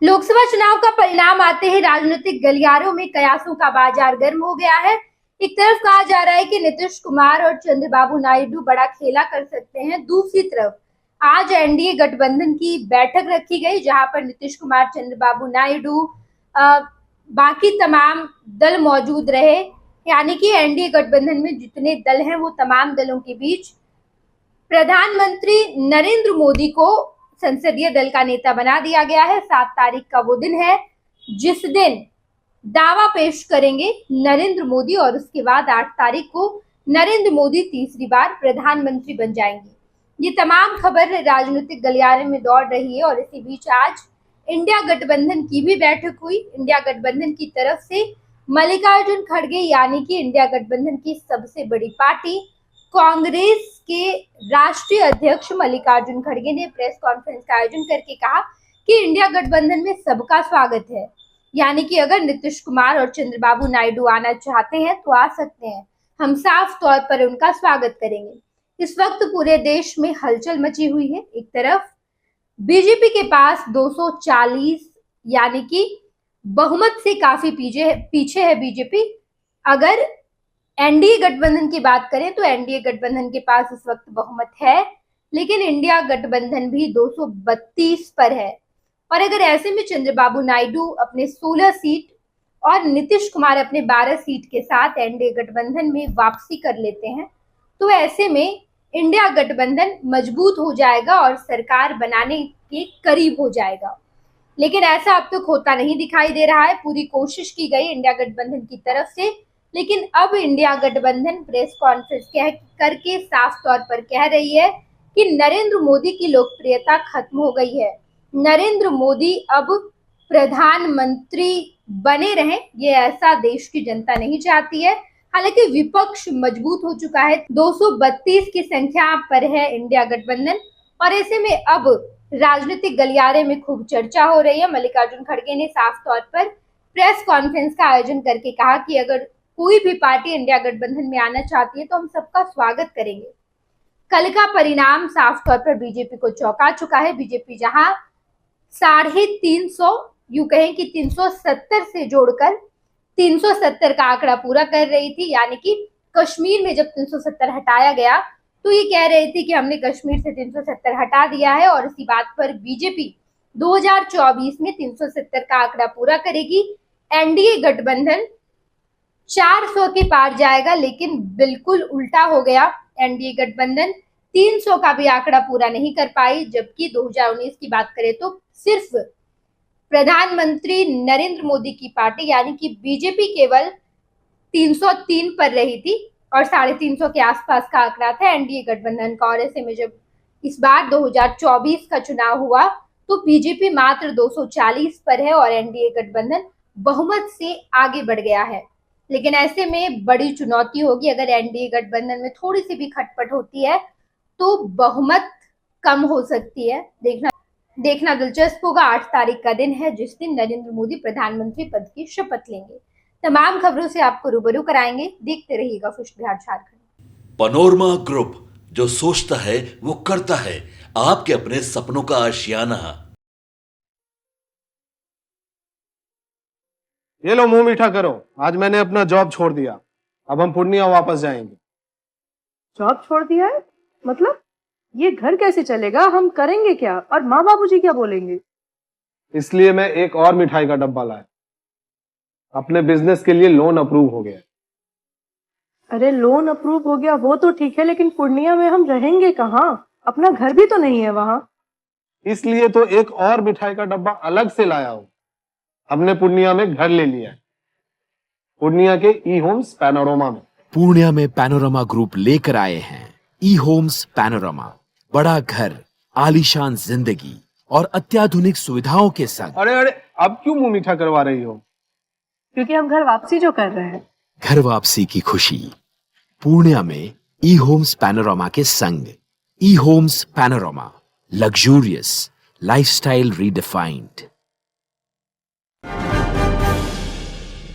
लोकसभा चुनाव का परिणाम आते ही राजनीतिक गलियारों में कयासों का बाजार गर्म हो गया है। एक तरफ कहा जा रहा है कि नीतीश कुमार और चंद्रबाबू नायडू बड़ा खेला कर सकते हैं। दूसरी तरफ आज एनडीए गठबंधन की बैठक रखी गई, जहां पर नीतीश कुमार, चंद्रबाबू नायडू, बाकी तमाम दल मौजूद रहे। यानी कि एनडीए गठबंधन में जितने दल हैं वो तमाम दलों के बीच प्रधानमंत्री नरेंद्र मोदी को संसदीय दल का नेता बना दिया गया है। 7 तारीख का वो दिन है जिस दिन दावा पेश करेंगे नरेंद्र मोदी, और उसके बाद 8 तारीख को नरेंद्र मोदी तीसरी बार प्रधानमंत्री बन जाएंगे। ये तमाम खबर राजनीतिक गलियारे में दौड़ रही है और इसी बीच आज इंडिया गठबंधन की भी बैठक हुई। इंडिया गठबंधन की तरफ से मल्लिकार्जुन खड़गे यानी कि इंडिया गठबंधन की सबसे बड़ी पार्टी कांग्रेस के राष्ट्रीय अध्यक्ष मल्लिकार्जुन खड़गे ने प्रेस कॉन्फ्रेंस का आयोजन करके कहा कि इंडिया गठबंधन में सबका स्वागत है। यानी कि अगर नीतीश कुमार और चंद्रबाबू नायडू आना चाहते हैं तो आ सकते हैं, हम साफ तौर पर उनका स्वागत करेंगे। इस वक्त पूरे देश में हलचल मची हुई है। एक तरफ बीजेपी के पास 240 यानी कि बहुमत से काफी पीछे है बीजेपी। अगर एनडीए गठबंधन की बात करें तो एनडीए गठबंधन के पास इस वक्त बहुमत है, लेकिन इंडिया गठबंधन भी 232 पर है। और अगर ऐसे में चंद्रबाबू नायडू अपने 16 सीट और नीतीश कुमार अपने 12 सीट के साथ एनडीए गठबंधन में वापसी कर लेते हैं तो ऐसे में इंडिया गठबंधन मजबूत हो जाएगा और सरकार बनाने के करीब हो जाएगा। लेकिन ऐसा अब तक होता नहीं दिखाई दे रहा है। पूरी कोशिश की गई इंडिया गठबंधन की तरफ से, लेकिन अब इंडिया गठबंधन प्रेस कॉन्फ्रेंस करके साफ तौर पर कह रही है कि नरेंद्र मोदी की लोकप्रियता खत्म हो गई है। नरेंद्र मोदी अब प्रधानमंत्री बने रहें, ये ऐसा देश की जनता नहीं चाहती है। हालांकि विपक्ष मजबूत हो चुका है, 232 की संख्या पर है इंडिया गठबंधन, और ऐसे में अब राजनीतिक गलियारे में खूब चर्चा हो रही है। मल्लिकार्जुन खड़गे ने साफ तौर पर प्रेस कॉन्फ्रेंस का आयोजन करके कहा कि अगर कोई भी पार्टी इंडिया गठबंधन में आना चाहती है तो हम सबका स्वागत करेंगे। कल का परिणाम साफ तौर पर बीजेपी को चौंका चुका है। बीजेपी जहां 350, यूं कहें कि 370 से जोड़कर 370 का आंकड़ा पूरा कर रही थी, यानी कि कश्मीर में जब 370 हटाया गया तो ये कह रही थी कि हमने कश्मीर से 370 हटा दिया है, और इसी बात पर बीजेपी 2024 में 370 का आंकड़ा पूरा करेगी। एनडीए गठबंधन 400 के पार जाएगा, लेकिन बिल्कुल उल्टा हो गया। एनडीए गठबंधन 300 का भी आंकड़ा पूरा नहीं कर पाई, जबकि 2019 की बात करें तो सिर्फ प्रधानमंत्री नरेंद्र मोदी की पार्टी यानी कि बीजेपी केवल 303 पर रही थी और 350 के आसपास का आंकड़ा था एनडीए गठबंधन का। और ऐसे में जब इस बार 2024 का चुनाव हुआ तो बीजेपी मात्र 240 पर है और एनडीए गठबंधन बहुमत से आगे बढ़ गया है। लेकिन ऐसे में बड़ी चुनौती होगी, अगर एनडीए गठबंधन में थोड़ी सी भी खटपट होती है तो बहुमत कम हो सकती है। देखना दिलचस्प होगा। 8 तारीख का दिन है जिस दिन नरेंद्र मोदी प्रधानमंत्री पद की शपथ लेंगे। तमाम खबरों से आपको रूबरू कराएंगे। देखते रहिएगा खुश बिहार झारखंड। पनोरमा ग्रुप, जो सोचता है वो करता है। आपके अपने सपनों का आशियाना। ये लो, मुंह मीठा करो। आज मैंने अपना जॉब छोड़ दिया, अब हम पूर्णिया वापस जाएंगे। जॉब छोड़ दिया है? मतलब ये घर कैसे चलेगा? हम करेंगे क्या? और माँ बाबूजी क्या बोलेंगे? इसलिए मैं एक और मिठाई का डब्बा लाया। अपने बिजनेस के लिए लोन अप्रूव हो गया। अरे लोन अप्रूव हो गया वो तो ठीक है, लेकिन पूर्णिया में हम रहेंगे कहाँ? अपना घर भी तो नहीं है वहां। इसलिए तो एक और मिठाई का डब्बा अलग से लाया हूं। हमने पूर्णिया में घर ले लिया है, पूर्णिया के ई होम्स पैनोरमा में। पूर्णिया में पैनोरमा ग्रुप लेकर आए हैं ई होम्स पैनोरमा। बड़ा घर, आलीशान जिंदगी और अत्याधुनिक सुविधाओं के संग। अरे अब क्यों मुंह मीठा करवा रही हो? क्योंकि हम घर वापसी जो कर रहे हैं। घर वापसी की खुशी पूर्णिया में ई होम्स पैनोरमा के संग। ई Homes Panorama, luxurious lifestyle redefined.